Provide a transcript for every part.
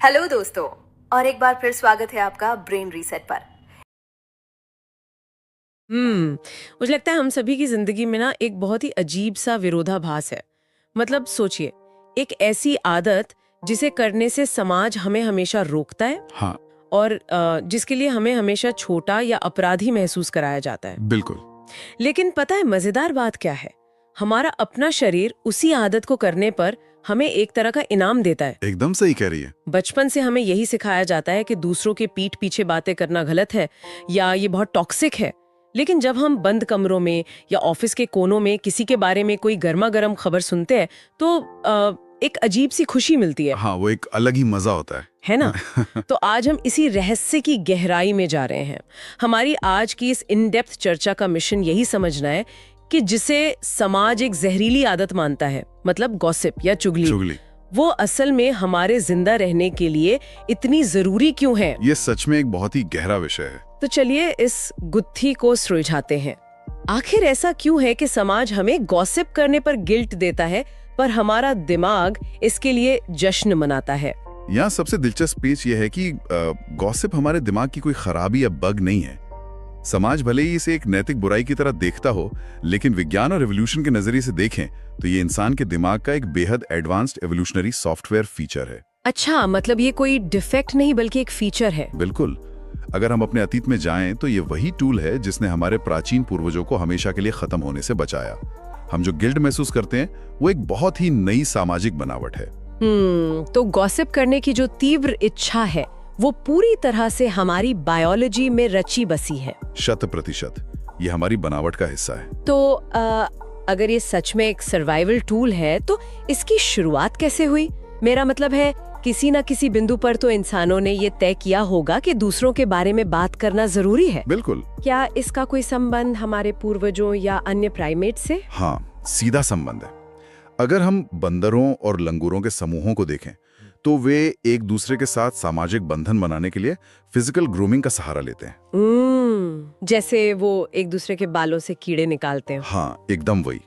Hello दोस्तों। और एक बार फिर स्वागत है आपका ब्रेन रीसेट पर। मुझे लगता है हम सभी की जिंदगी में ना एक बहुत ही अजीब सा विरोधाभास है। मतलब सोचिए, एक ऐसी आदत जिसे करने से समाज हमें हमेशा रोकता है हाँ, और जिसके लिए हमें हमेशा छोटा या अपराधी महसूस कराया जाता है। बिल्कुल। लेकिन पता है मजेदार बात क्या है? हमारा अपना शरीर उसी आदत को करने पर हमें एक तरह का इनाम देता है। एकदम सही कह रही है। बचपन से हमें यही सिखाया जाता है कि दूसरों के पीठ पीछे बातें करना गलत है या ये बहुत टॉक्सिक है। लेकिन जब हम बंद कमरों में या ऑफिस के कोनों में किसी के बारे में कोई गर्मा गर्म खबर सुनते हैं तो एक अजीब सी खुशी मिलती हाँ, वो एक अलग ही मजा होता है ना? तो आज हम इसी रहस्य की गहराई में जा रहे हैं। हमारी आज की इस इन डेप्थ चर्चा का मिशन यही समझना है कि जिसे समाज एक जहरीली आदत मानता है, मतलब गॉसिप या चुगली, वो असल में हमारे जिंदा रहने के लिए इतनी जरूरी क्यों है। ये सच में एक बहुत ही गहरा विषय है। तो चलिए इस गुत्थी को सुलझाते हैं। आखिर ऐसा क्यों है कि समाज हमें गॉसिप करने पर गिल्ट देता है पर हमारा दिमाग इसके लिए जश्न मनाता है? यहाँ सबसे दिलचस्प पेच यह है कि गॉसिप हमारे दिमाग की कोई खराबी या बग नहीं है। समाज भले ही इसे एक नैतिक बुराई की तरह देखता हो, लेकिन विज्ञान और एवोल्यूशन के नजरिए से देखें तो ये इंसान के दिमाग का एक बेहद एडवांस्ड एवोल्यूशनरी सॉफ्टवेयर फीचर है। अच्छा, मतलब ये कोई डिफेक्ट नहीं बल्कि एक फीचर है। बिल्कुल। अगर हम अपने अतीत में जाएं तो ये वही टूल है जिसने हमारे प्राचीन पूर्वजों को हमेशा के लिए खत्म होने से बचाया। हम जो गिल्ट महसूस करते हैं वो एक बहुत ही नई सामाजिक बनावट है। तो गॉसिप करने की जो तीव्र इच्छा है वो पूरी तरह से हमारी बायोलॉजी में रची बसी है। 100%। ये हमारी बनावट का हिस्सा है। तो अगर ये सच में एक सर्वाइवल टूल है तो इसकी शुरुआत कैसे हुई? मेरा मतलब है किसी न किसी बिंदु पर तो इंसानों ने ये तय किया होगा कि दूसरों के बारे में बात करना जरूरी है। बिल्कुल। क्या इसका कोई संबंध हमारे पूर्वजों या अन्य प्राइमेट से? हाँ, सीधा संबंध है। अगर हम बंदरों और लंगूरों के समूहों को देखें तो वे एक दूसरे के साथ सामाजिक बंधन बनाने के लिए फिजिकल ग्रूमिंग का सहारा लेते हैं। जैसे वो एक दूसरे के बालों से कीड़े निकालते हैं। हाँ, एकदम वही।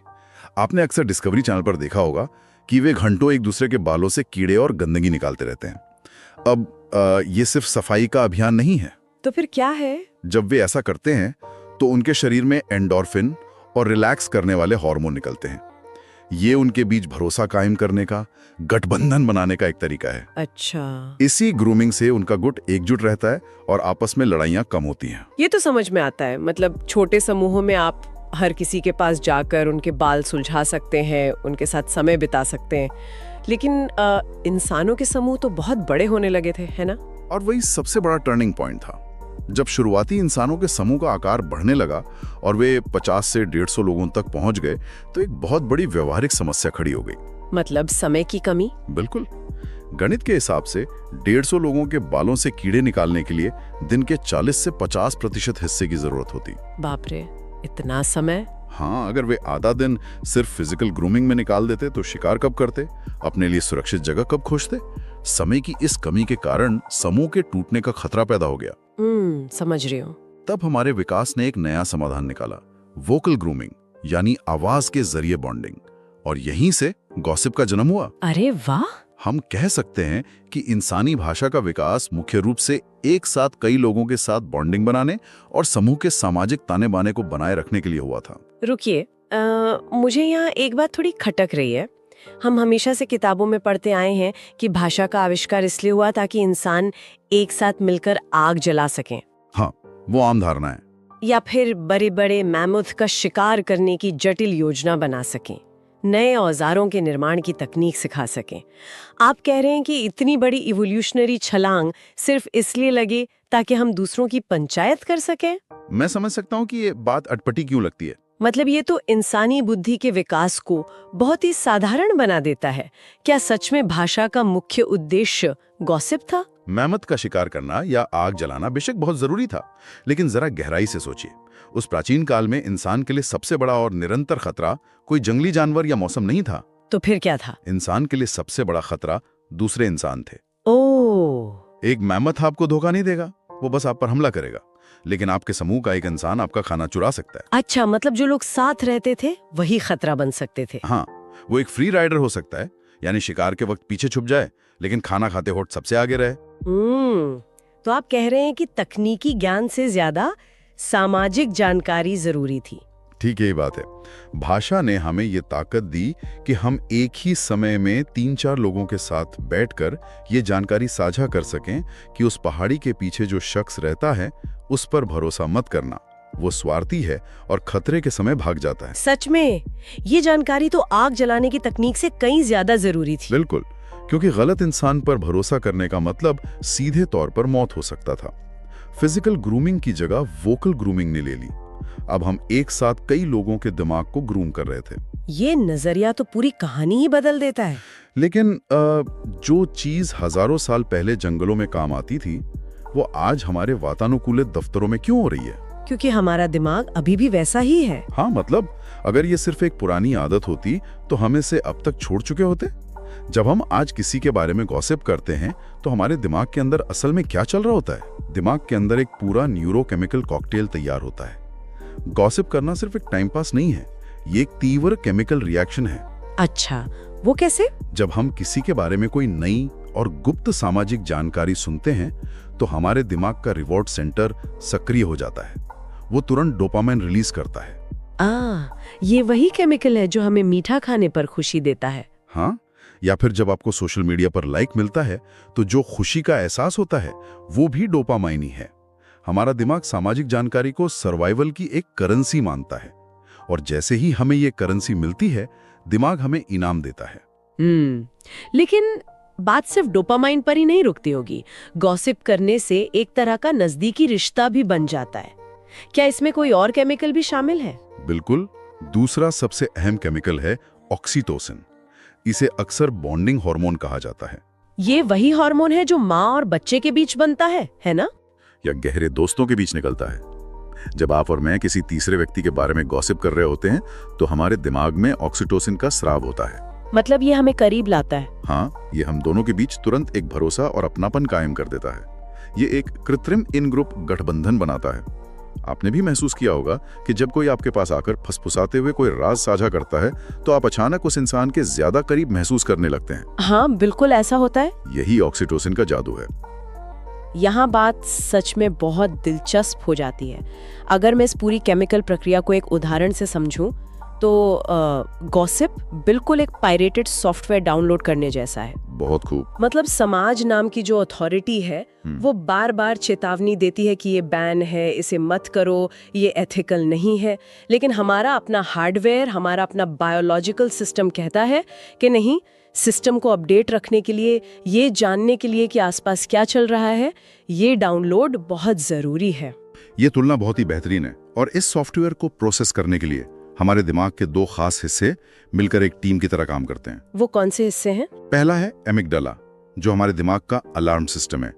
आपने अक्सर डिस्कवरी चैनल पर देखा होगा कि वे घंटों एक दूसरे के बालों से कीड़े और गंदगी निकालते रहते हैं। अब ये सिर्फ सफाई का अभियान नहीं है। तो फिर क्या है? जब वे ऐसा करते हैं तो उनके शरीर में एंडोर्फिन और रिलैक्स करने वाले हार्मोन निकलते हैं। ये उनके बीच भरोसा कायम करने का, गठबंधन बनाने का एक तरीका है। अच्छा, इसी ग्रूमिंग से उनका गुट एकजुट रहता है और आपस में लड़ाइयाँ कम होती हैं। ये तो समझ में आता है। मतलब छोटे समूहों में आप हर किसी के पास जाकर उनके बाल सुलझा सकते हैं, उनके साथ समय बिता सकते हैं। लेकिन इंसानों के समूह तो बहुत बड़े होने लगे थे, है ना? और वही सबसे बड़ा टर्निंग पॉइंट था। जब शुरुआती इंसानों के समूह का आकार बढ़ने लगा और वे 50 से 150 लोगों तक पहुंच गए तो एक बहुत बड़ी व्यवहारिक समस्या खड़ी हो गई। मतलब समय की कमी? बिल्कुल। गणित के हिसाब से 150 लोगों के बालों से कीड़े निकालने के लिए दिन के 40 से 50% हिस्से की जरूरत होती। बाप रे, इतना समय? हाँ, अगर वे आधा दिन सिर्फ फिजिकल ग्रूमिंग में निकाल देते तो शिकार कब करते, अपने लिए सुरक्षित जगह कब खोजते? समय की इस कमी के कारण समूह के टूटने का खतरा पैदा हो गया। समझ रही हूँ। तब हमारे विकास ने एक नया समाधान निकाला, वोकल ग्रूमिंग, यानी आवाज के जरिए बॉन्डिंग। और यहीं से गॉसिप का जन्म हुआ। अरे वाह! हम कह सकते हैं कि इंसानी भाषा का विकास मुख्य रूप से एक साथ कई लोगों के साथ बॉन्डिंग बनाने और समूह के सामाजिक ताने बाने को बनाए रखने के लिए हुआ था। रुकिए, मुझे यहाँ एक बात थोड़ी खटक रही है। हम हमेशा से किताबों में पढ़ते आए हैं कि भाषा का आविष्कार इसलिए हुआ ताकि इंसान एक साथ मिलकर आग जला सकें। हाँ, वो आम धारणा है। या फिर बड़े बड़े मैमथ का शिकार करने की जटिल योजना बना सकें, नए औजारों के निर्माण की तकनीक सिखा सकें। आप कह रहे हैं कि इतनी बड़ी इवोल्यूशनरी छलांग सिर्फ इसलिए लगे ताकि हम दूसरों की पंचायत कर सकें? मैं समझ सकता हूँ कि ये बात अटपटी क्यों लगती है। मतलब ये तो इंसानी बुद्धि के विकास को बहुत ही साधारण बना देता है। क्या सच में भाषा का मुख्य उद्देश्य गॉसिप था? मैमथ का शिकार करना या आग जलाना बेशक बहुत जरूरी था, लेकिन जरा गहराई से सोचिए। उस प्राचीन काल में इंसान के लिए सबसे बड़ा और निरंतर खतरा कोई जंगली जानवर या मौसम नहीं था। तो फिर क्या था? इंसान के लिए सबसे बड़ा खतरा दूसरे इंसान थे। ओह! एक मैमथ आपको धोखा नहीं देगा, वो बस आप पर हमला करेगा। लेकिन आपके समूह का एक इंसान आपका खाना चुरा सकता है। अच्छा, मतलब जो लोग साथ रहते थे वही खतरा बन सकते थे। हाँ, वो एक फ्री राइडर हो सकता है, यानी शिकार के वक्त पीछे छुप जाए लेकिन खाना खाते होठ सबसे आगे रहे। तो आप कह रहे हैं कि तकनीकी ज्ञान से ज्यादा सामाजिक जानकारी जरूरी थी। ठीक यही बात है। भाषा ने हमें ये ताकत दी कि हम एक ही समय में 3-4 लोगों के साथ बैठकर ये जानकारी साझा कर सकें कि उस पहाड़ी के पीछे जो शख्स रहता है उस पर भरोसा मत करना, वो स्वार्थी है और खतरे के समय भाग जाता है। सच में ये जानकारी तो आग जलाने की तकनीक से कहीं ज्यादा जरूरी थी। बिल्कुल, क्योंकि गलत इंसान पर भरोसा करने का मतलब सीधे तौर पर मौत हो सकता था। फिजिकल ग्रूमिंग की जगह वोकल ग्रूमिंग ने ले ली। अब हम एक साथ कई लोगों के दिमाग को ग्रूम कर रहे थे। ये नजरिया तो पूरी कहानी ही बदल देता है। लेकिन जो चीज हजारों साल पहले जंगलों में काम आती थी वो आज हमारे वातानुकूलित दफ्तरों में क्यों हो रही है? क्योंकि हमारा दिमाग अभी भी वैसा ही है। हाँ, मतलब अगर ये सिर्फ एक पुरानी आदत होती तो हम इसे अब तक छोड़ चुके होते। जब हम आज किसी के बारे में गॉसिप करते हैं तो हमारे दिमाग के अंदर असल में क्या चल रहा होता है? दिमाग के अंदर एक पूरा न्यूरोकेमिकल कॉकटेल तैयार होता है। गॉसिप करना सिर्फ एक टाइम पास नहीं है, ये एक तीव्र केमिकल रिएक्शन है। अच्छा, वो कैसे? जब हम किसी के बारे में कोई नई और गुप्त सामाजिक जानकारी सुनते हैं तो हमारे दिमाग का रिवॉर्ड सेंटर सक्रिय हो जाता है। वो तुरंत डोपामाइन रिलीज करता है। ये वही केमिकल है जो हमें मीठा खाने पर खुशी देता है। हाँ, या फिर जब आपको सोशल मीडिया पर लाइक मिलता है तो जो खुशी का एहसास होता है वो भी डोपामाइन ही है। हमारा दिमाग सामाजिक जानकारी को सर्वाइवल की एक करेंसी मानता है और जैसे ही हमें ये करेंसी मिलती है दिमाग हमें इनाम देता है। लेकिन बात सिर्फ डोपामाइन पर ही नहीं रुकती होगी। गॉसिप करने से एक तरह का नजदीकी रिश्ता भी बन जाता है। क्या इसमें कोई और केमिकल भी शामिल है? बिल्कुल। दूसरा सबसे अहम केमिकल है ऑक्सीटोसिन। इसे अक्सर बॉन्डिंग हार्मोन कहा जाता है। ये वही हार्मोन है जो माँ और बच्चे के बीच बनता है ना? या गहरे दोस्तों के बीच निकलता है। जब आप और मैं किसी तीसरे व्यक्ति के बारे में गॉसिप कर रहे होते हैं तो हमारे दिमाग में ऑक्सीटोसिन का स्राव होता है। मतलब ये हमें करीब लाता है। हाँ, ये हम दोनों के बीच तुरंत एक भरोसा और अपनापन कायम कर देता है। ये एक कृत्रिम इन ग्रुप गठबंधन बनाता है। आपने भी महसूस किया होगा कि जब कोई आपके पास आकर फुसफुसाते हुए कोई राज साझा करता है तो आप अचानक उस इंसान के ज्यादा करीब महसूस करने लगते हैं। हाँ, बिल्कुल ऐसा होता है। यही ऑक्सीटोसिन का जादू है। यहाँ बात सच में बहुत दिलचस्प हो जाती है। अगर मैं इस पूरी केमिकल प्रक्रिया को एक उदाहरण से समझूं तो गॉसिप बिल्कुल एक पायरेटेड सॉफ्टवेयर डाउनलोड करने जैसा है। बहुत खूब। मतलब समाज नाम की जो अथॉरिटी है वो बार बार चेतावनी देती है कि ये बैन है, इसे मत करो, ये एथिकल नहीं है। लेकिन हमारा अपना हार्डवेयर, हमारा अपना बायोलॉजिकल सिस्टम कहता है कि नहीं, सिस्टम को अपडेट रखने के लिए, ये जानने के लिए कि आसपास क्या चल रहा है, ये डाउनलोड बहुत जरूरी है। ये तुलना बहुत ही बेहतरीन है। और इस सॉफ्टवेयर को प्रोसेस करने के लिए हमारे दिमाग के 2 खास हिस्से मिलकर एक टीम की तरह काम करते हैं। वो कौन से हिस्से हैं? पहला है एमिगडाला, जो हमारे दिमाग का अलार्म सिस्टम है।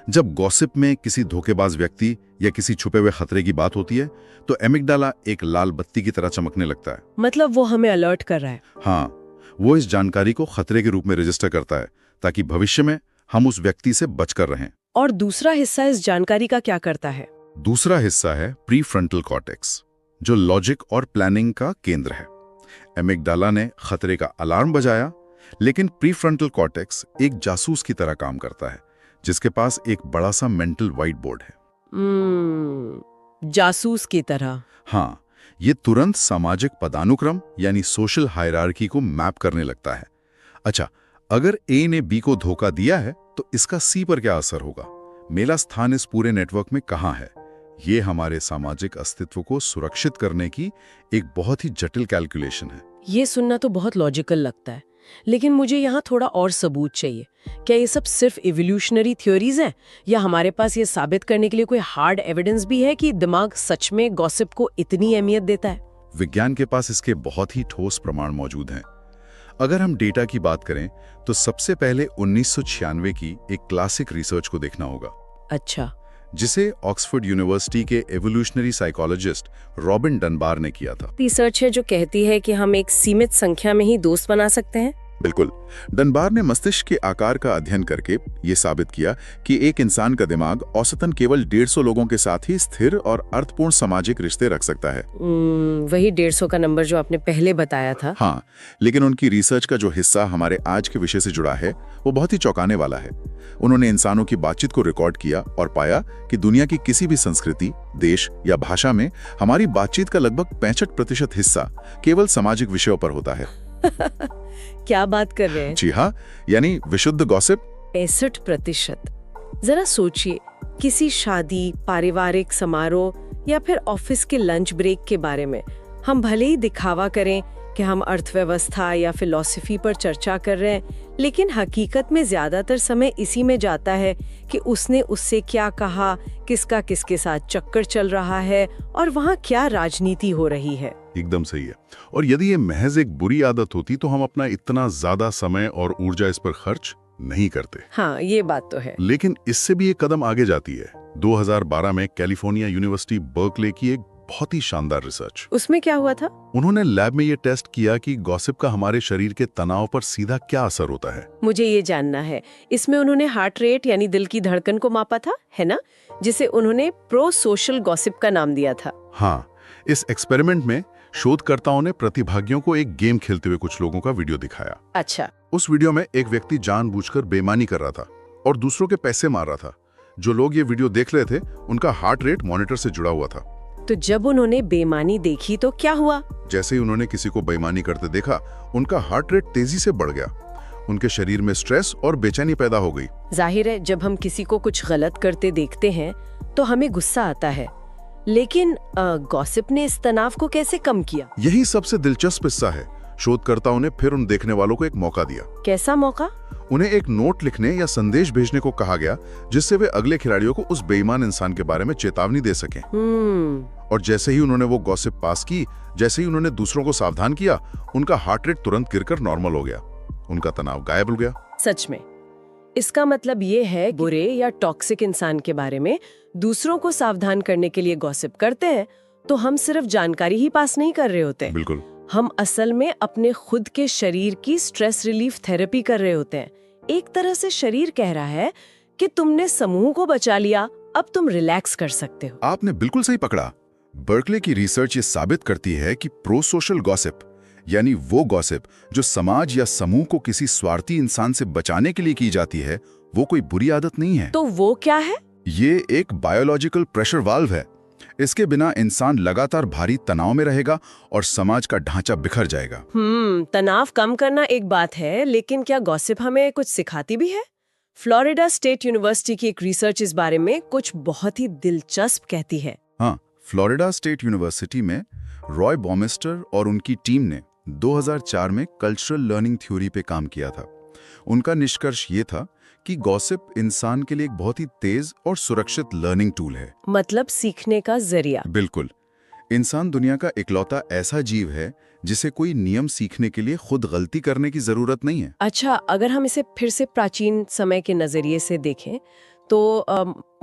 जब गॉसिप में किसी धोखेबाज व्यक्ति या किसी छुपे हुए खतरे की बात होती है तो एमिगडाला एक लाल बत्ती की तरह चमकने लगता है। मतलब वो हमें अलर्ट कर रहा है। हाँ, वो इस जानकारी को खतरे के रूप में रजिस्टर करता है ताकि भविष्य में हम उस व्यक्ति से बचकर रहें। और दूसरा हिस्सा इस जानकारी का क्या करता है? दूसरा हिस्सा है प्रीफ्रंटल कॉर्टेक्स, जो लॉजिक और प्लानिंग का केंद्र है। एमिगडाला ने खतरे का अलार्म बजाया, लेकिन प्रीफ्रंटल कॉर्टेक्स एक जासूस की तरह काम करता है जिसके पास एक बड़ा सा मेंटल व्हाइट बोर्ड है। जासूस की तरह। हाँ, ये तुरंत सामाजिक पदानुक्रम यानी सोशल हायरार्की को मैप करने लगता है। अच्छा, अगर ए ने बी को धोखा दिया है तो इसका सी पर क्या असर होगा? मेरा स्थान इस पूरे नेटवर्क में कहाँ है? ये हमारे सामाजिक अस्तित्व को सुरक्षित करने की एक बहुत ही जटिल कैलकुलेशन है। ये सुनना तो बहुत लॉजिकल लगता है, लेकिन मुझे यहाँ थोड़ा और सबूत चाहिए। क्या ये सब सिर्फ इवोल्यूशनरी थ्योरीज हैं या हमारे पास ये साबित करने के लिए कोई हार्ड एविडेंस भी है कि दिमाग सच में गॉसिप को इतनी अहमियत देता है? विज्ञान के पास इसके बहुत ही ठोस प्रमाण मौजूद हैं। अगर हम डेटा की बात करें तो सबसे पहले 1996 की एक क्लासिक रिसर्च को देखना होगा। अच्छा, जिसे ऑक्सफोर्ड यूनिवर्सिटी के एवोल्यूशनरी साइकोलॉजिस्ट रॉबिन डनबार ने किया था। रिसर्च है जो कहती है कि हम एक सीमित संख्या में ही दोस्त बना सकते हैं। बिल्कुल। डनबार ने मस्तिष्क के आकार का अध्ययन करके ये साबित किया कि एक इंसान का दिमाग औसतन केवल 150 लोगों के साथ ही स्थिर और अर्थपूर्ण सामाजिक रिश्ते रख सकता है। वही 150 का नंबर जो आपने पहले बताया था। हाँ, लेकिन उनकी रिसर्च का जो हिस्सा हमारे आज के विषय से जुड़ा है वो बहुत ही चौंकाने वाला है। उन्होंने इंसानों की बातचीत को रिकॉर्ड किया और पाया कि दुनिया की किसी भी संस्कृति, देश या भाषा में हमारी बातचीत का लगभग 65% हिस्सा केवल सामाजिक विषयों पर होता है। क्या बात कर रहे हैं? जी हाँ, यानी विशुद्ध गॉसिप। 65%। जरा सोचिए, किसी शादी, पारिवारिक समारोह या फिर ऑफिस के लंच ब्रेक के बारे में हम भले ही दिखावा करें कि हम अर्थव्यवस्था या फिलॉसफी पर चर्चा कर रहे हैं, लेकिन हकीकत में ज्यादातर समय इसी में जाता है कि उसने उससे क्या कहा, किसका किसके साथ चक्कर चल रहा है और वहाँ क्या राजनीति हो रही है। एकदम सही है। और यदि ये महज एक बुरी आदत होती तो हम अपना इतना ज्यादा समय और ऊर्जा इस पर खर्च नहीं करते। हाँ, ये बात तो है। लेकिन इससे भी एक कदम आगे जाती है। 2012 में कैलिफोर्निया यूनिवर्सिटी बर्कले की एक बहुत ही शानदार रिसर्च। उसमें क्या हुआ था? उन्होंने लैब में ये टेस्ट किया कि गॉसिप का हमारे शरीर के तनाव पर सीधा क्या असर होता है। मुझे ये जानना है। इसमें उन्होंने हार्ट रेट यानी दिल की धड़कन को मापा था, है ना, जिसे उन्होंने प्रो सोशल गॉसिप का नाम दिया था। हाँ, इस एक्सपेरिमेंट में शोधकर्ताओं ने प्रतिभागियों को एक गेम खेलते हुए कुछ लोगों का वीडियो दिखाया। अच्छा। उस वीडियो में एक व्यक्ति जानबूझकर बेईमानी कर रहा था और दूसरों के पैसे मार रहा था। जो लोग ये वीडियो देख रहे थे, उनका हार्ट रेट मॉनिटर से जुड़ा हुआ था। तो जब उन्होंने बेईमानी देखी तो क्या हुआ? जैसे ही उन्होंने किसी को बेईमानी करते देखा, उनका हार्ट रेट तेजी से बढ़ गया। उनके शरीर में स्ट्रेस और बेचैनी पैदा हो गई। जाहिर है, जब हम किसी को कुछ गलत करते देखते हैं तो हमें गुस्सा आता है, लेकिन गॉसिप ने इस तनाव को कैसे कम किया? यही सबसे दिलचस्प हिस्सा है। शोधकर्ताओं ने फिर उन देखने वालों को एक मौका दिया। कैसा मौका? उन्हें एक नोट लिखने या संदेश भेजने को कहा गया, जिससे वे अगले खिलाड़ियों को उस बेईमान इंसान के बारे में चेतावनी दे सकें। और जैसे ही उन्होंने वो गॉसिप पास की, जैसे ही उन्होंने दूसरों को सावधान किया, उनका हार्ट रेट तुरंत गिरकर नॉर्मल हो गया। उनका तनाव गायब हो गया। सच में? इसका मतलब ये है कि बुरे या टॉक्सिक इंसान के बारे में दूसरों को सावधान करने के लिए गॉसिप करते हैं तो हम सिर्फ जानकारी ही पास नहीं कर रहे होते। बिल्कुल। हम असल में अपने खुद के शरीर की स्ट्रेस रिलीफ थेरेपी कर रहे होते हैं। एक तरह से शरीर कह रहा है कि तुमने समूह को बचा लिया, अब तुम रिलैक्स कर सकते हो। आपने बिल्कुल सही पकड़ा। बर्कले की रिसर्च ये साबित करती है कि प्रो सोशल गॉसिप, यानी वो गॉसिप जो समाज या समूह को किसी स्वार्थी इंसान से बचाने के लिए की जाती है, वो कोई बुरी आदत नहीं है। तो वो क्या है? ये एक बायोलॉजिकल प्रेशर वाल्व है। इसके बिना इंसान लगातार भारी तनाव में रहेगा और समाज का ढांचा बिखर जाएगा। तनाव कम करना एक बात है, लेकिन क्या गॉसिप हमें कुछ सिखाती भी है? फ्लोरिडा स्टेट यूनिवर्सिटी की एक रिसर्च इस बारे में कुछ बहुत ही दिलचस्प कहती है। हाँ, फ्लोरिडा स्टेट यूनिवर्सिटी में रॉय बॉमिस्टर और उनकी टीम ने 2004 में कल्चरल लर्निंग थ्योरी पे काम किया था। उनका निष्कर्ष ये था कि गॉसिप इंसान के लिए एक बहुत ही तेज और सुरक्षित लर्निंग टूल है। मतलब सीखने का जरिया। बिल्कुल। इंसान दुनिया का इकलौता ऐसा जीव है जिसे कोई नियम सीखने के लिए खुद गलती करने की जरूरत नहीं है। अच्छा, अगर हम इसे फिर से प्राचीन समय के नजरिए से देखें तो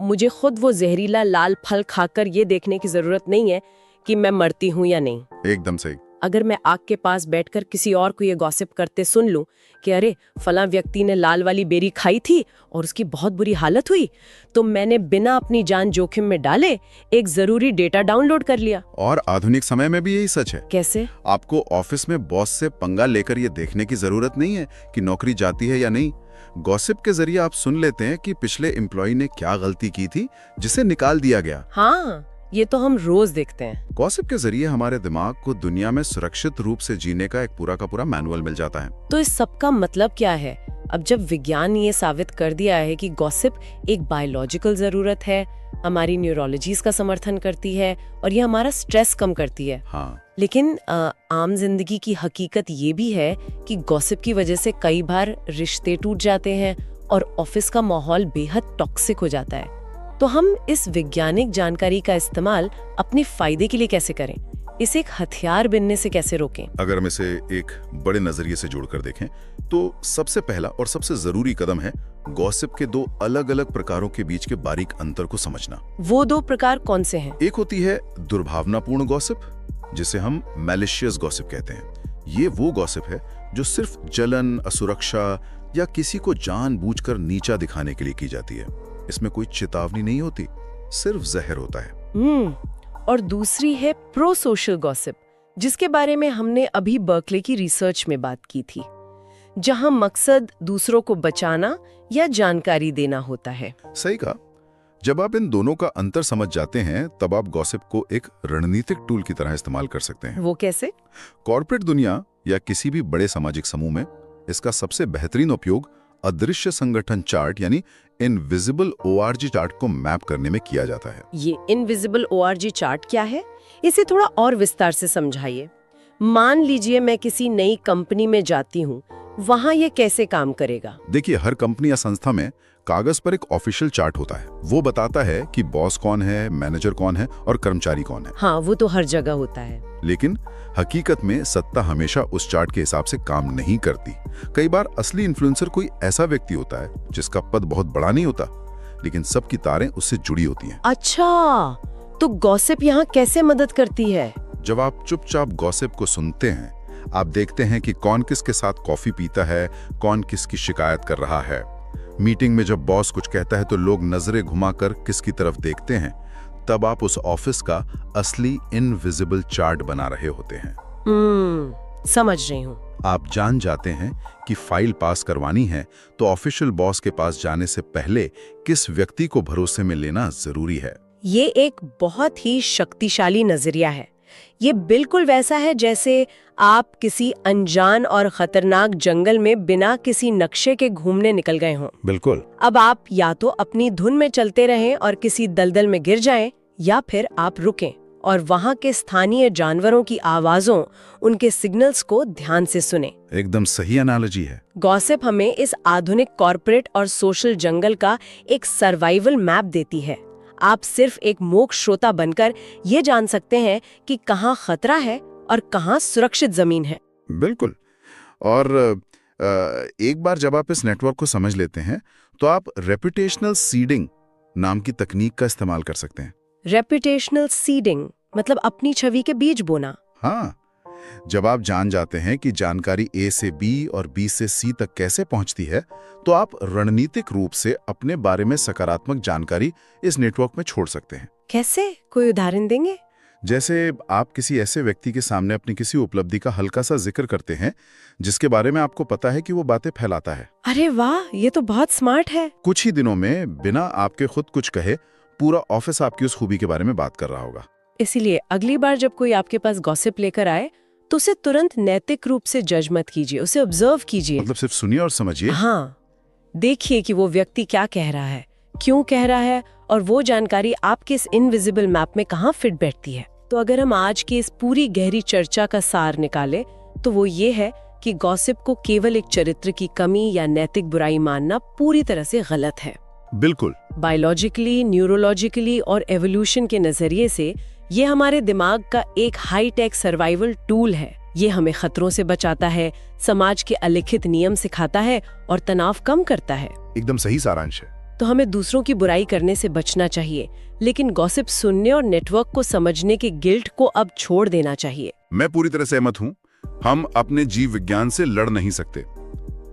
मुझे खुद वो जहरीला लाल फल खाकर ये देखने की जरूरत नहीं है कि मैं मरती हूँ या नहीं। एकदम सही। अगर मैं आग के पास बैठकर किसी और को ये गॉसिप करते सुन लूं कि अरे फलां व्यक्ति ने लाल वाली बेरी खाई थी और उसकी बहुत बुरी हालत हुई, तो मैंने बिना अपनी जान जोखिम में डाले एक जरूरी डेटा डाउनलोड कर लिया। और आधुनिक समय में भी यही सच है। कैसे? आपको ऑफिस में बॉस से पंगा लेकर ये देखने की जरूरत नहीं है कि नौकरी जाती है या नहीं। गॉसिप के जरिए आप सुन लेते हैं कि पिछले एम्प्लॉय ने क्या गलती की थी जिसे निकाल दिया गया। हाँ, ये तो हम रोज देखते हैं। गॉसिप के जरिए हमारे दिमाग को दुनिया में सुरक्षित रूप से जीने का एक पूरा का पूरा मैनुअल मिल जाता है। तो इस सब का मतलब क्या है? अब जब विज्ञान ने ये साबित कर दिया है कि गॉसिप एक बायोलॉजिकल जरूरत है, हमारी न्यूरोलॉजीज का समर्थन करती है और ये हमारा स्ट्रेस कम करती है। हाँ। लेकिन आम जिंदगी की हकीकत ये भी है कि गॉसिप की वजह से कई बार रिश्ते टूट जाते हैं और ऑफिस का माहौल बेहद टॉक्सिक हो जाता है। तो हम इस वैज्ञानिक जानकारी का इस्तेमाल अपने फायदे के लिए कैसे करें? इसे एक हथियार बनने से कैसे रोकें? अगर हम इसे एक बड़े नजरिए से जोड़कर देखें तो सबसे पहला और सबसे जरूरी कदम है गॉसिप के दो अलग अलग प्रकारों के बीच के बारीक अंतर को समझना। वो दो प्रकार कौन से हैं? एक होती है दुर्भावनापूर्ण गॉसिप, जिसे हम मैलिशियस गॉसिप कहते हैं। ये वो गॉसिप है जो सिर्फ जलन, असुरक्षा या किसी को जानबूझकर नीचा दिखाने के लिए की जाती है। इसमें कोई चेतावनी नहीं होती, सिर्फ जहर होता है। और दूसरी है प्रो सोशल गॉसिप, जिसके बारे में हमने अभी बर्कले की रिसर्च में बात की थी, जहां मकसद दूसरों को बचाना या जानकारी देना होता है। सही कहा। जब आप इन दोनों का अंतर समझ जाते हैं, तब आप गॉसिप को एक रणनीतिक टूल की तरह इस्तेमाल कर सकते हैं। वो कैसे? कॉर्पोरेट दुनिया या किसी भी बड़े सामाजिक समूह में इसका सबसे बेहतरीन उपयोग अदृश्य संगठन चार्ट यानी इनविजिबल ORG चार्ट को मैप करने में किया जाता है। ये इनविजिबल ORG चार्ट क्या है? इसे थोड़ा और विस्तार से समझाइए। मान लीजिए मैं किसी नई कंपनी में जाती हूँ, वहाँ ये कैसे काम करेगा? देखिए, हर कंपनी या संस्था में कागज पर एक ऑफिशियल चार्ट होता है। वो बताता है कि बॉस कौन है, मैनेजर कौन है और कर्मचारी कौन है। हाँ, वो तो हर जगह होता है। लेकिन हकीकत में सत्ता हमेशा उस चार्ट के हिसाब से काम नहीं करती। कई बार असली इन्फ्लुएंसर कोई ऐसा व्यक्ति होता है जिसका पद बहुत बड़ा नहीं होता, लेकिन सबकी तारें उससे जुड़ी होती हैं। अच्छा, तो गॉसिप यहाँ कैसे मदद करती है? जब आप चुपचाप गॉसिप को सुनते हैं, आप देखते हैं कि कौन किसके साथ कॉफी पीता है, कौन किसकी शिकायत कर रहा है। मीटिंग में जब बॉस कुछ कहता है तो लोग नजरें घुमाकर किसकी तरफ देखते हैं। तब आप उस ऑफिस का असली इनविजिबल चार्ट बना रहे होते हैं। समझ रही हूँ। आप जान जाते हैं कि फाइल पास करवानी है तो ऑफिशियल बॉस के पास जाने से पहले किस व्यक्ति को भरोसे में लेना जरूरी है। ये एक बहुत ही शक्तिशाली नजरिया है। ये बिल्कुल वैसा है जैसे आप किसी अनजान और खतरनाक जंगल में बिना किसी नक्शे के घूमने निकल गए हों। बिल्कुल। अब आप या तो अपनी धुन में चलते रहें और किसी दलदल में गिर जाएं, या फिर आप रुकें और वहां के स्थानीय जानवरों की आवाजों, उनके सिग्नल्स को ध्यान से सुनें। एकदम सही एनालॉजी है। गॉसिप हमें इस आधुनिक कॉर्पोरेट और सोशल जंगल का एक सर्वाइवल मैप देती है। आप सिर्फ एक मूक श्रोता बनकर ये जान सकते हैं कि कहाँ खतरा है और कहाँ सुरक्षित जमीन है। बिल्कुल। और एक बार जब आप इस नेटवर्क को समझ लेते हैं तो आप रेपुटेशनल सीडिंग नाम की तकनीक का इस्तेमाल कर सकते हैं। रेपुटेशनल सीडिंग मतलब अपनी छवि के बीज बोना। हाँ, जब आप जान जाते हैं कि जानकारी A से B और B से C तक कैसे पहुंचती है, तो आप रणनीतिक रूप से अपने बारे में सकारात्मक जानकारी इस नेटवर्क में छोड़ सकते हैं। कैसे? कोई उदाहरण देंगे? जैसे आप किसी ऐसे व्यक्ति के सामने अपनी किसी उपलब्धि का हल्का सा जिक्र करते हैं जिसके बारे में आपको पता है कि वो बातें फैलाता है। अरे वाह, ये तो बहुत स्मार्ट है। कुछ ही दिनों में बिना आपके खुद कुछ कहे पूरा ऑफिस आपकी उस खूबी के बारे में बात कर रहा होगा। इसीलिए अगली बार जब कोई आपके पास गॉसिप लेकर आए तो उसे तुरंत नैतिक रूप से जज मत कीजिए, उसे ऑब्जर्व कीजिए। मतलब सिर्फ सुनिए और समझिए। हाँ, देखिए कि वो व्यक्ति क्या कह रहा है, क्यों कह रहा है, और वो जानकारी आपके इस इनविजिबल मैप में कहाँ फिट बैठती है। तो अगर हम आज की इस पूरी गहरी चर्चा का सार निकाले तो वो ये है कि गॉसिप को केवल एक चरित्र की कमी या नैतिक बुराई मानना पूरी तरह से गलत है। बिल्कुल। बायोलॉजिकली, न्यूरोलॉजिकली और एवोल्यूशन के नजरिए से ये हमारे दिमाग का एक हाईटेक सर्वाइवल टूल है। ये हमें खतरों से बचाता है, समाज के अलिखित नियम सिखाता है और तनाव कम करता है। एकदम सही सारांश है। तो हमें दूसरों की बुराई करने से बचना चाहिए, लेकिन गॉसिप सुनने और नेटवर्क को समझने के गिल्ट को अब छोड़ देना चाहिए। मैं पूरी तरह सहमत हूँ। हम अपने जीव विज्ञान से लड़ नहीं सकते।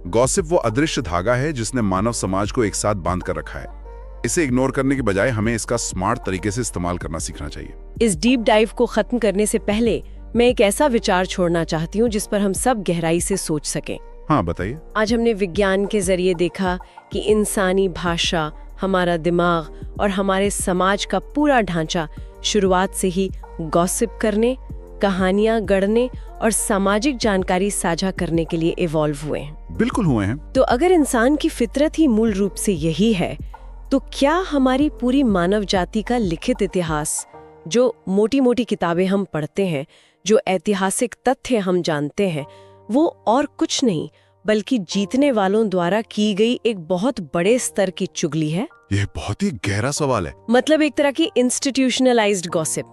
गॉसिप वो अदृश्य धागा है जिसने मानव समाज को एक साथ बांध कर रखा है। इसे इग्नोर करने के बजाय हमें इसका स्मार्ट तरीके से इस्तेमाल करना सीखना चाहिए। इस डीप डाइव को खत्म करने से पहले मैं एक ऐसा विचार छोड़ना चाहती हूँ जिस पर हम सब गहराई से सोच सकें। हाँ, बताइए। आज हमने विज्ञान के जरिए देखा कि इंसानी भाषा, हमारा दिमाग और हमारे समाज का पूरा ढांचा शुरुआत से ही गॉसिप करने, कहानियां गढ़ने और सामाजिक जानकारी साझा करने के लिए इवॉल्व हुए हैं। बिल्कुल हुए हैं। तो अगर इंसान की फितरत ही मूल रूप से यही है, तो क्या हमारी पूरी मानव जाति का लिखित इतिहास, जो मोटी मोटी किताबें हम पढ़ते हैं, जो ऐतिहासिक तथ्य हम जानते हैं, वो और कुछ नहीं बल्कि जीतने वालों द्वारा की गई एक बहुत बड़े स्तर की चुगली है? यह बहुत ही गहरा सवाल है। मतलब एक तरह की इंस्टीट्यूशनलाइज्ड गॉसिप,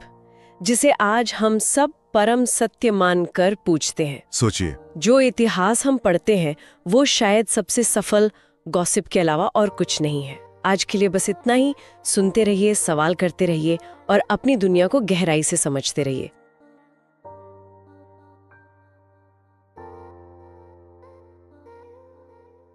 जिसे आज हम सब परम सत्य मानकर पूछते हैं। सोचिए, जो इतिहास हम पढ़ते हैं वो शायद सबसे सफल गॉसिप के अलावा और कुछ नहीं है। आज के लिए बस इतना ही। सुनते रहिए, सवाल करते रहिए और अपनी दुनिया को गहराई से समझते रहिए।